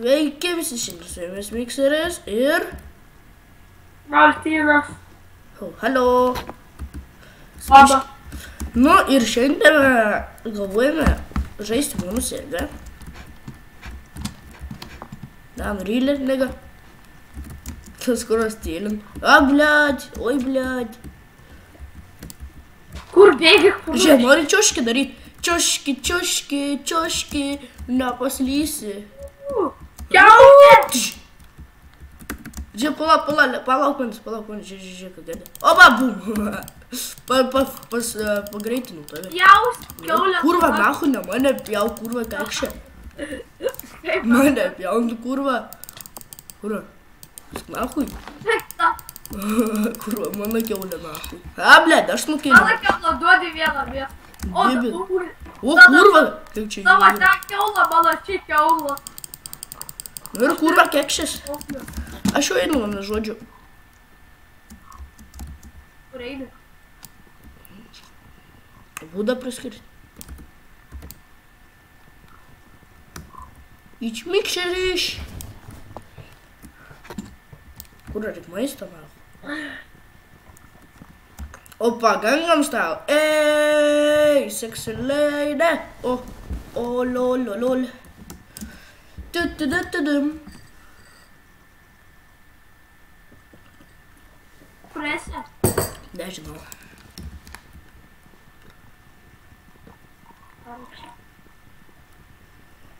Sveiki visi, šiandien su jumis Mikseris ir... Martynas. Halo. Labą. Nu ir šiandien galvojame žaisti mano servę. Да, ну рилер, нега. Скоро стелим. А, блядь, ой, блядь. Kur bėgi, kur? Žiūrėk, nori čiuški daryt. Čiuški, čiuški, čiuški. Nepaslysi. Čiau! Žiūrėk, palauk manis, žiūrėk, ką gėdė. Oba, bum. Pagreitinu tave. Jaus, kiaulė. Kurva, nahu, ne mane pjau, kurva, kakšė. Mane pjaunu, kurva. Kurva, nahui. Kurva, mano kiaulė, nahui. A, blėd, aš nukėliau. Mano kiaulė duodi vieną vietą. O, kurva, kaip čia Tavo įvykė. ten kiaulė, mano čia kiaulė. Nu ir kurva, kekšės. Aš jau einu, mano žodžiu. Kur eini? Būdą priskirti. Ić Mikseris. Kur reik maisto, man? Opa, Gangnam Style. Ey, sexy lady. Lol. Tudum. Kur esi? Nežinau.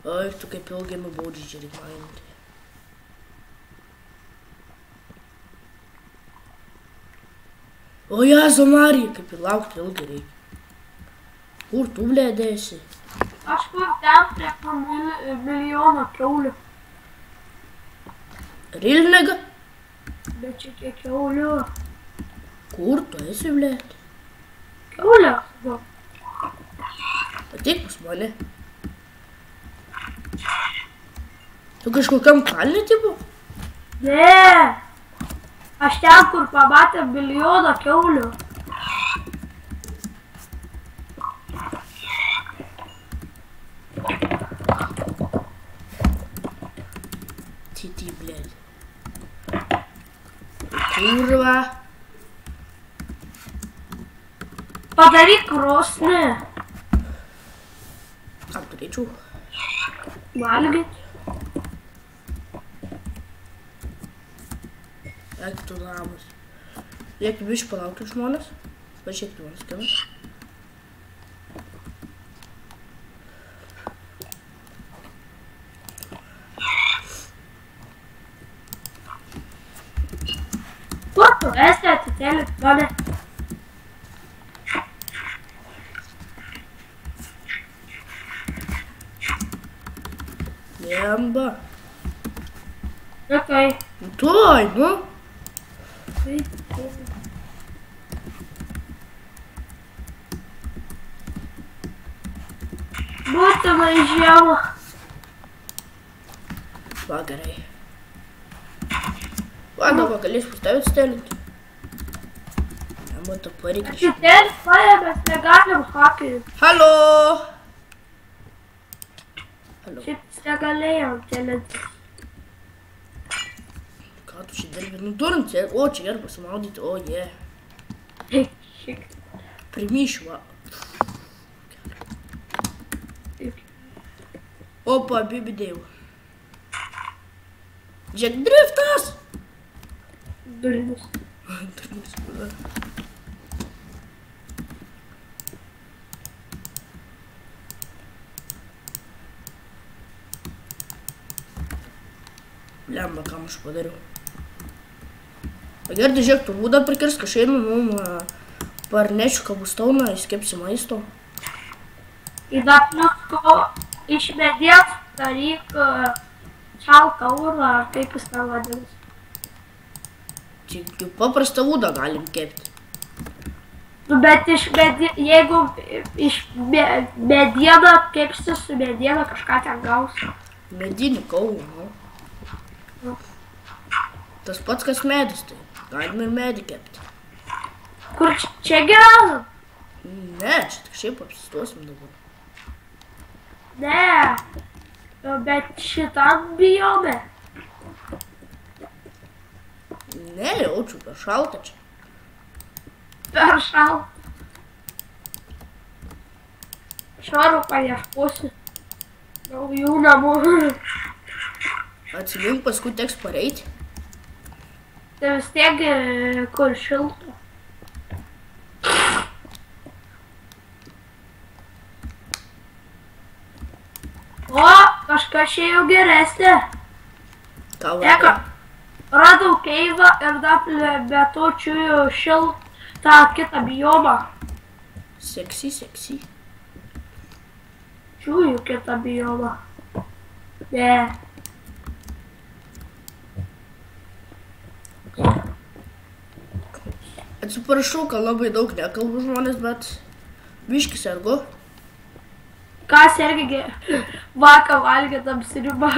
Oi, tu kaip ilgai nubaudži, žiūrėk, man. O, Jėzau Marija, kaip ir laukti ilgai reikia. Kur tu, blėdė, esi? Aš kur ten prie milijono kiaulių. Rilnega? Bet čia kiek kiaulių. Kur tu esi, blėdė? Kiaulė. Ateik pas mane. Tu kažkokiam kalne, tipo? Ne. Aš ten, kur pamatė milijoną kiaulių. Titi, blėdė. Kurva. Padaryk krosnį. Ką turėčiau? Valgyt. Eik tu namus. Reikia biškį palaukti žmonės. Pažiūrėk tu man skina. Kur tu esi atitėlėt mane? Lemba. Sakai. Tuoj, nu. Būtina į žiemą. Va, gerai. Ладно, galės pastaviti stelinti. Būtų pareikia. Atitėlėt mane, mes negalim hakerių. Halo. Šiaip negalėjom tėlinti. Ką tu čia dirbi? Nu, turint, o, čia gerai pasimaudyti, o, jie. Šiek. Primyšiu, va. Opa, bibidėjau. Žiūrėk, driftas! Durnius. Durnius, kurva. Lemba, kam aš padariau. Gerai, žiūrėk, tu būdą prikirs, kad aš einu, parnešiu kabustauną, įskepsi maisto. Ir dar plius tu iš medienos daryk šaltą urą, ar kaip jis ten vadinasi. Tik paprastą būdą galim kepti. Nu, bet jeigu iš medieną kepsi su mediena, kažką ten gausi. Medinį kaulą, nu. Tas pats, kas medis, tai galim ir medį kepti. Kur čia gyvenam? Ne, čia tik šiaip apsistosim dabar. Ne. Bet šitam bijome. Nejaučiu, per šalta čia. Per šalta. Švaru paieškosiu naujų namų. Atsigink, paskui teks pareiti. Tai vis tiek kur šilta. O, kažkas čia jau geresnė. Ką Eka, vadai? radau keivą ir dar be to čiuju šiltą kitą biomą. Seksy. Čiuju kitą biomą. Ne. Atsiprašau, kad labai daug nekalbu žmonės, bet biškį sergu. Ką sergi vakar valgė tam sriubą?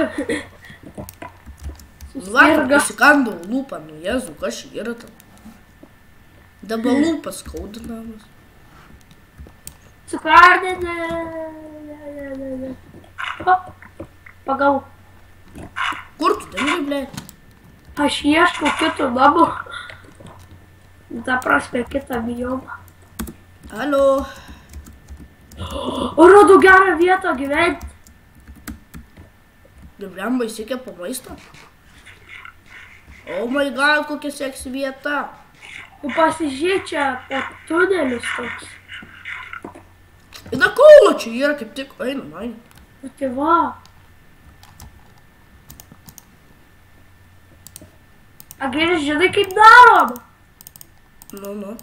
Vakar pasikandau lūpą, nu Jėzau, kas čia yra tam? Dabar lūpas skaudinamas. Cukrardinė. Pagau. Kur tu dingai, blėt? Aš ieškau kitų namų. Ta prasme, kitą biomą. Alio. O radau gerą vietą gyventi. Blemba įsikepa maisto. Oh my god, kokia seksi vieta. O pasižiūrėk čia po tunelius toks. Ina kaulo čia yra, kaip tik eina, man. O tai va. Agėlis, žinai kaip darom? Nu.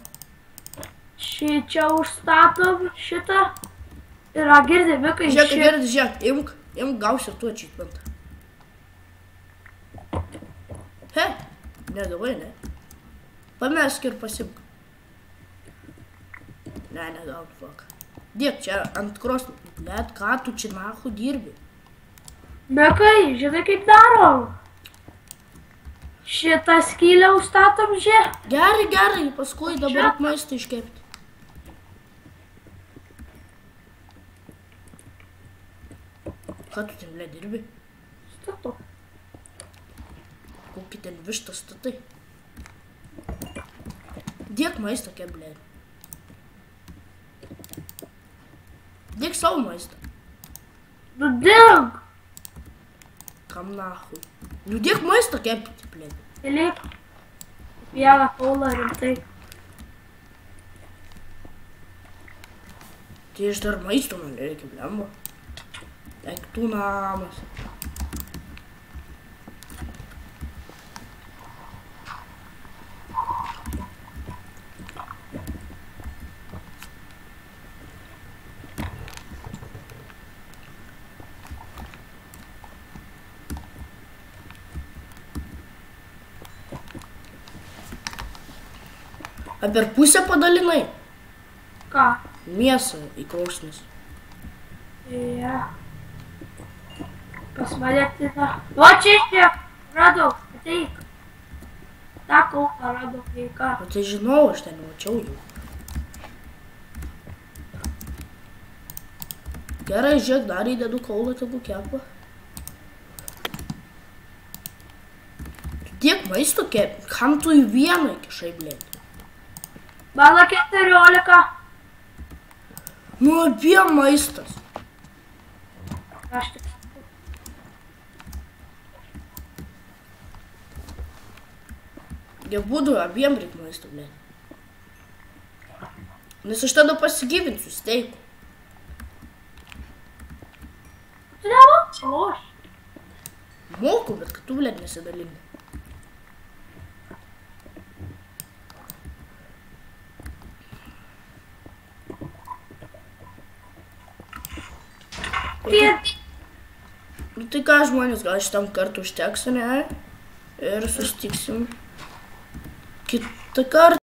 Čia užstatom šitą. Ir girdime, kai Žiūrėk, imk gausi tu achievement. He, negavai, ne? Pamesk ir pasimk. Ne, negaunu, fuck. Dėk čia ant krosnio. Blet, ką tu čia nahu dirbi? Mekai, žinai kaip darom? Šitą skylę užstatom žiūrėk. Gerai, paskui dabar maistą iškepti. Ką tu ten, ble, dirbi? Statau. Kokį ten vištą statai? Dėk maistą, kie, ble. Dėk savo maistą. Nu dėk. Kam nahui? Nu dėk maistą, kepti, ble. Įlik. Vieną kaulą rimtai. Tai iš dar maisto man reikia, blemba. Daiktų namas. A per pusę padalinai? Ką? Mėsą į krosnis. Ja. Pas mane tina. Va čia, radau, ateik. Ta kaulą radau, ką. O tai žinau, aš ten mačiau jau. Gerai, žiūrėk, dar įdedu kaulą, tegu kepa. Tiek maisto kepi, kam tu į vieną įkišai, blėt? Mano 14. Nu, abiem maistas. Aš tik. Jie būtų abiem reik maisto, blėt. Nes aš tada pasigyvinsiu steiku. Tu nemoki loš. Moku, bet kad tu, blėt, nesidalini. Nu tai ką, žmonės, gal šitam kartą užteks, ne? Ir susitiksim kitą kartą.